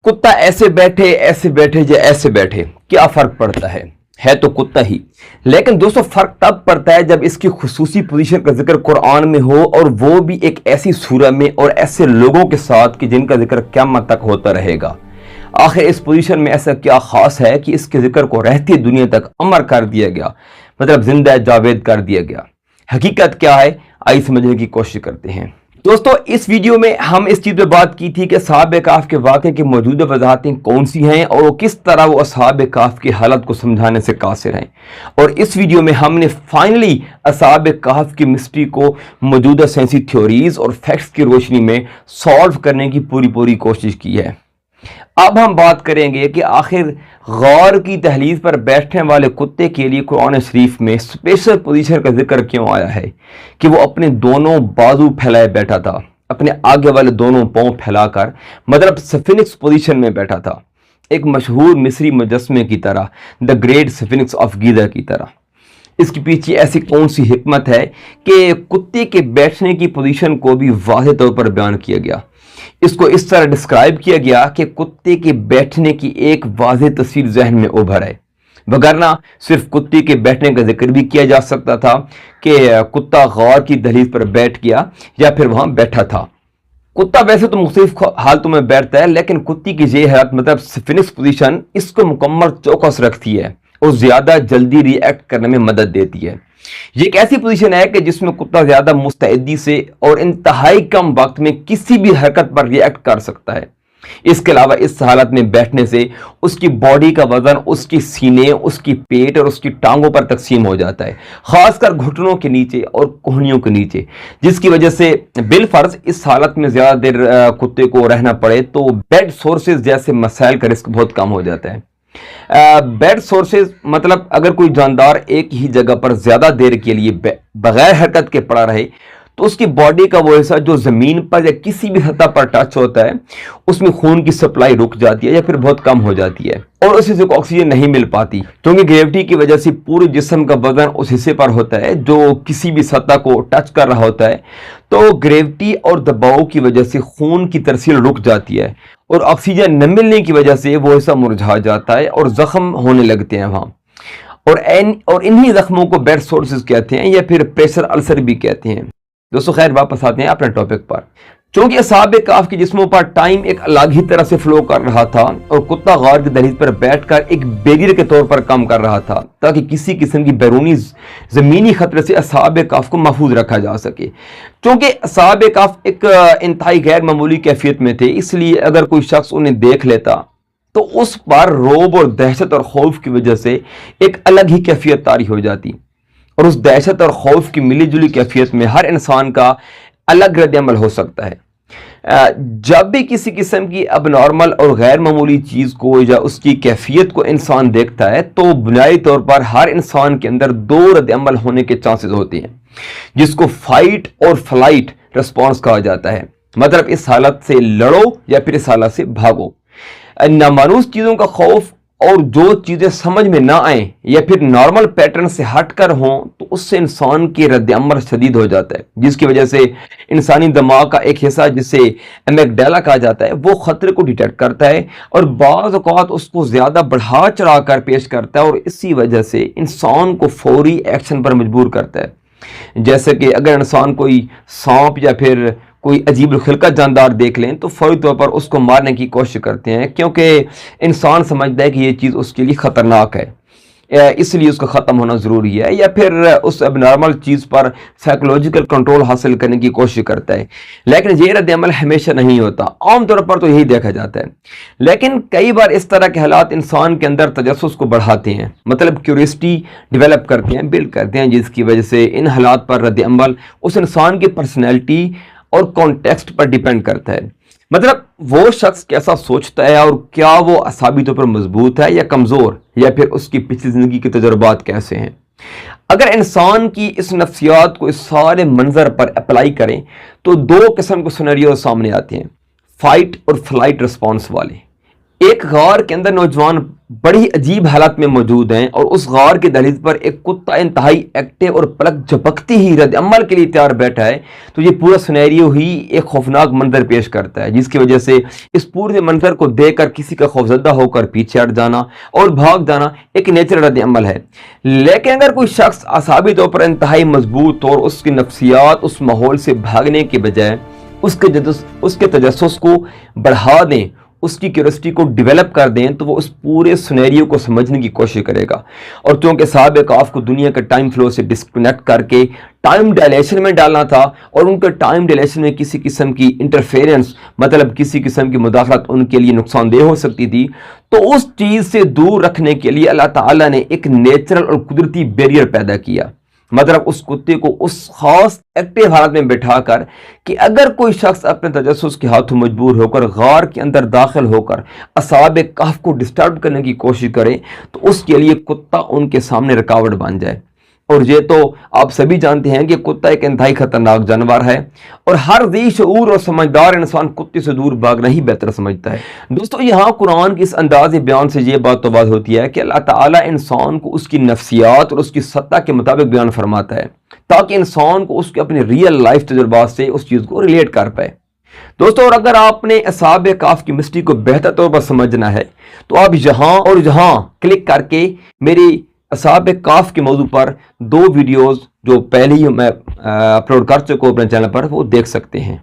कुत्ता ऐसे बैठे या ऐसे बैठे, क्या फर्क पड़ता है तो कुत्ता ही। लेकिन दोस्तों फर्क तब पड़ता है जब इसकी खुसूसी पोजीशन का जिक्र कुरान में हो, और वो भी एक ऐसी सूरह में और ऐसे लोगों के साथ कि जिनका जिक्र क़यामत तक होता रहेगा। आखिर इस पोजीशन में ऐसा क्या खास है कि इसके जिक्र को रहती दुनिया तक अमर कर दिया गया, मतलब जिंदा जावेद कर दिया गया। हकीकत क्या है, आइए समझने की कोशिश करते हैं। दोस्तों इस वीडियो में हम इस चीज़ पे बात की थी कि असहाब काफ के वाक़े की मौजूदा वजाहतें कौन सी हैं और किस तरह वो असहाब काफ की हालत को समझाने से कासिर हैं। और इस वीडियो में हमने फाइनली असहाब काफ की मिस्ट्री को मौजूदा साइंसी थ्योरीज और फैक्ट्स की रोशनी में सॉल्व करने की पूरी कोशिश की है। अब हम बात करेंगे कि आखिर गौर की दहलीज पर बैठने वाले कुत्ते के लिए कुरान शरीफ में स्पेशल पोजीशन का जिक्र क्यों आया है कि वो अपने दोनों बाजू फैलाए बैठा था, अपने आगे वाले दोनों पांव फैलाकर, मतलब स्फिनिक्स पोजीशन में बैठा था, एक मशहूर मिस्री मुजस्मे की तरह, द ग्रेट स्फिनिक्स ऑफ गीज़ा की तरह। इसके पीछे ऐसी कौन सी हिकमत है कि कुत्ते के बैठने की पोजीशन को भी वाज़ेह तौर पर बयान किया गया। इसको इस तरह डिस्क्राइब किया गया कि कुत्ते के बैठने की एक वाज़ेह तस्वीर जहन में उभर है, वगरना सिर्फ कुत्ते के बैठने का जिक्र भी किया जा सकता था कि कुत्ता गौर की दहलीज पर बैठ गया या फिर वहां बैठा था। कुत्ता वैसे तो मुख्तलिफ हालतों में बैठता है, लेकिन कुत्ते की ये हालत, मतलब स्फिनिक्स पोजीशन, इसको मुकम्मल चौकस रखती है और ज्यादा जल्दी रिएक्ट करने में मदद देती है। ये एक ऐसी पोजीशन है कि जिसमें कुत्ता ज्यादा मुस्तैदी से और इंतहाई कम वक्त में किसी भी हरकत पर रिएक्ट कर सकता है। इसके अलावा इस हालत में बैठने से उसकी बॉडी का वजन उसकी सीने, उसकी पेट और उसकी टांगों पर तकसीम हो जाता है, खासकर घुटनों के नीचे और कोहनियों के नीचे, जिसकी वजह से बिलफर्ज इस हालत में ज्यादा देर कुत्ते को रहना पड़े तो बेड सोर्सेज जैसे मसाइल का रिस्क बहुत कम हो जाता है। बेड सोर्सेज मतलब अगर कोई जानदार एक ही जगह पर ज्यादा देर के लिए बगैर हरकत के पड़ा रहे तो उसकी बॉडी का वो हिस्सा जो जमीन पर या किसी भी सतह पर टच होता है उसमें खून की सप्लाई रुक जाती है या फिर बहुत कम हो जाती है और उस हिस्से को ऑक्सीजन नहीं मिल पाती, क्योंकि ग्रेविटी की वजह से पूरे जिस्म का वजन उस हिस्से पर होता है जो किसी भी सतह को टच कर रहा होता है। तो ग्रेविटी और दबाव की वजह से खून की तरसील रुक जाती है और ऑक्सीजन न मिलने की वजह से वो हिस्सा मुरझा जाता है और जख्म होने लगते हैं वहां। और इन्हीं जख्मों को बेड सोर्सेज कहते हैं या फिर प्रेशर अल्सर भी कहते हैं। दोस्तों खैर वापस आते हैं अपने टॉपिक पर। क्योंकि असहाब काफ के जिस्मों पर टाइम एक अलग ही तरह से फ्लो कर रहा था और कुत्ता गौर की दहलीज पर बैठकर एक बैरियर के तौर पर काम कर रहा था ताकि किसी किस्म की बैरूनी जमीनी खतरे से असहाब काफ को महफूज रखा जा सके। क्योंकि असहाब काफ एक इंतहाई गैर मामूली कैफियत में थे, इसलिए अगर कोई शख्स उन्हें देख लेता तो उस पर रौब और दहशत और खौफ की वजह से एक अलग ही कैफियत तारी हो जाती और उस दहशत और खौफ की मिली जुली कैफियत में हर इंसान का अलग रद्द-ए-अमल हो सकता है। जब भी किसी किस्म की अबनॉर्मल और गैर मामूली चीज़ को या उसकी कैफियत को इंसान देखता है तो बुनियादी तौर पर हर इंसान के अंदर दो रद्द-ए-अमल होने के चांसेस होते हैं, जिसको फाइट और फ्लाइट रिस्पॉन्स कहा जाता है। मतलब इस हालत से लड़ो या फिर इस हालत से भागो। नामानूस चीज़ों का खौफ और जो चीज़ें समझ में ना आए या फिर नॉर्मल पैटर्न से हटकर हों तो उससे इंसान के रद्द-ए-अमल शदीद हो जाता है, जिसकी वजह से इंसानी दिमाग का एक हिस्सा जिसे एमिगडाला कहा जाता है वो खतरे को डिटेक्ट करता है और बाज़ औक़ात उसको ज़्यादा बढ़ा चढ़ा कर पेश करता है और इसी वजह से इंसान को फौरी एक्शन पर मजबूर करता है। जैसे कि अगर इंसान कोई सांप या फिर कोई अजीब खिलकत जानदार देख लें तो फौरी तौर पर उसको मारने की कोशिश करते हैं, क्योंकि इंसान समझता है कि ये चीज़ उसके लिए ख़तरनाक है, इसलिए उसका ख़त्म होना ज़रूरी है, या फिर उस अबनॉर्मल चीज़ पर साइकोलॉजिकल कंट्रोल हासिल करने की कोशिश करता है। लेकिन ये रद्द-ए-अमल हमेशा नहीं होता, आमतौर पर तो यही देखा जाता है। लेकिन कई बार इस तरह के हालात इंसान के अंदर तजस्सुस को बढ़ाते हैं, मतलब क्यूरियोसिटी डेवलप करते हैं, बिल्ड करते हैं, जिसकी वजह से इन हालात पर रद्द-ए-अमल उस इंसान की पर्सनैलिटी और कॉन्टेक्स्ट पर डिपेंड करता है। मतलब वो शख्स कैसा सोचता है और क्या वो असाबी तौर पर मजबूत है या कमज़ोर, या फिर उसकी पिछली ज़िंदगी के तजुर्बात कैसे हैं। अगर इंसान की इस नफ्सियात को इस सारे मंजर पर अप्लाई करें तो दो किस्म के सिनेरियो सामने आते हैं, फाइट और फ्लाइट रिस्पॉन्स वाले। एक गार के अंदर नौजवान बड़ी अजीब हालत में मौजूद हैं और उस गार की दहलीज पर एक कुत्ता इंतहाई एक्टिव और पलक झपकती ही रद्द अमल के लिए तैयार बैठा है, तो ये पूरा सिनेरियो ही एक खौफनाक मंजर पेश करता है, जिसकी वजह से इस पूरे मंजर को देखकर किसी का खौफजदा होकर पीछे हट जाना और भाग जाना एक नेचुरल रद्द अमल है। लेकिन अगर कोई शख्स असाबी तौर पर इंतहाई मजबूत और उसकी नफ्सियात उस माहौल से भागने के बजाय उसके तजस्सुस को बढ़ा दें, उसकी क्यूरियोसिटी को डेवलप कर दें, तो वो उस पूरे सिनेरियो को समझने की कोशिश करेगा। और क्योंकि साहब काफ को दुनिया के टाइम फ्लो से डिस्कनेक्ट करके टाइम डायलेशन में डालना था और उनके टाइम डायलेशन में किसी किस्म की इंटरफेरेंस, मतलब किसी किस्म की मुदाखलत उनके लिए नुकसानदेह हो सकती थी, तो उस चीज़ से दूर रखने के लिए अल्लाह ताला ने एक नेचुरल और कुदरती बैरियर पैदा किया। मतलब उस कुत्ते को उस खास एक्टिव हालत में बिठाकर कि अगर कोई शख्स अपने तजस्सुस के हाथों मजबूर होकर गार के अंदर दाखिल होकर असहाब कहफ को डिस्टर्ब करने की कोशिश करे, तो उसके लिए कुत्ता उनके सामने रुकावट बन जाए। और ये तो आप सभी जानते हैं कि कुत्ता एक इंतहाई खतरनाक जानवर है और हर ज़ी शऊर और समझदार इंसान कुत्ते से दूर भागना ही बेहतर समझता है। दोस्तों, यहाँ कुरान की इस अंदाज़ बयान से ये बात तो बात होती है कि अल्लाह ताला इंसान को उसकी नफ्सियात और उसकी सत्ता के मुताबिक बयान फरमाता है, ताकि इंसान को उसके अपने रियल लाइफ तजुर्बात से उस चीज़ को रिलेट कर पाए। दोस्तों, और अगर आपने असहाब काफ की मिस्ट्री को बेहतर तौर पर समझना है, तो आप यहाँ और यहाँ क्लिक करके मेरी असहाब काफ के मौजू पर 2 वीडियोज़ जो पहले ही मैं अपलोड कर चुका हूँ अपने चैनल पर, वो देख सकते हैं।